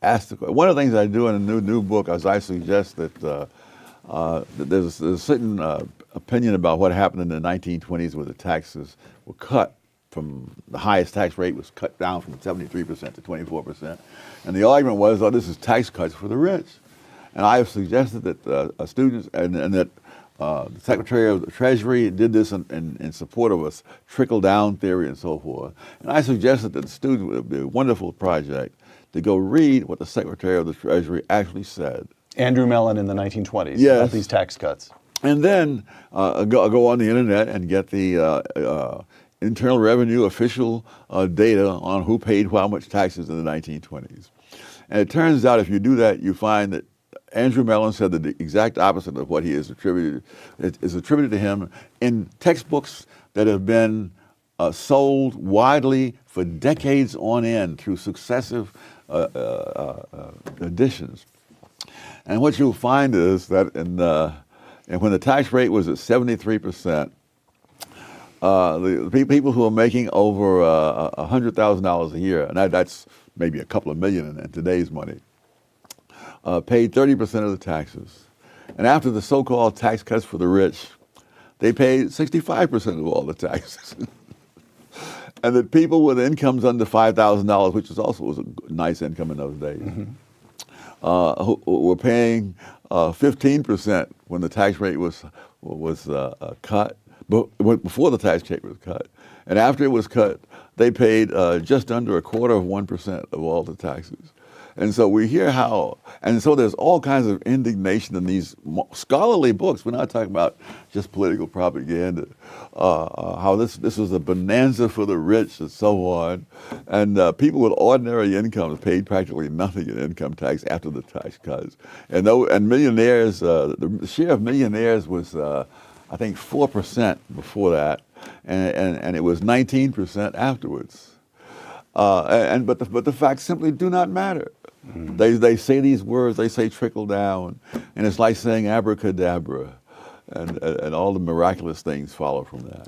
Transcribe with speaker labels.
Speaker 1: ask one of the things I do in a new book is I suggest that there's a certain opinion about what happened in the 1920s where the taxes were cut from the highest tax rate was cut down from 73% to 24%. And the argument was, oh, this is tax cuts for the rich. And I have suggested that students and that the Secretary of the Treasury did this in support of a trickle-down theory and so forth. And I suggested that the students would be a wonderful project to go read what the Secretary of the Treasury actually said.
Speaker 2: Andrew Mellon in the 1920s,
Speaker 1: yes,
Speaker 2: about these tax cuts.
Speaker 1: And then go on the internet and get the Internal Revenue official data on who paid how much taxes in the 1920s. And it turns out if you do that, you find that Andrew Mellon said the exact opposite of what he is attributed. It is attributed to him in textbooks that have been sold widely for decades on end through successive editions. And what you'll find is that and when the tax rate was at 73%, the people who are making over $100,000 a year, and that's maybe a couple of million in today's money, paid 30% of the taxes. And after the so-called tax cuts for the rich, they paid 65% of all the taxes. And that people with incomes under $5,000, which was a nice income in those days, who were paying 15% when the tax rate was cut, before the tax rate was cut. And after it was cut, they paid just under 1/4% of all the taxes. And so we hear and so there's all kinds of indignation in these scholarly books. We're not talking about just political propaganda. How this was a bonanza for the rich and so on. And people with ordinary incomes paid practically nothing in income tax after the tax cuts. And millionaires, the share of millionaires was, I think, 4% before that. And it was 19% afterwards. But the facts simply do not matter. They say these words, they say trickle down, and it's like saying abracadabra, and all the miraculous things follow from that.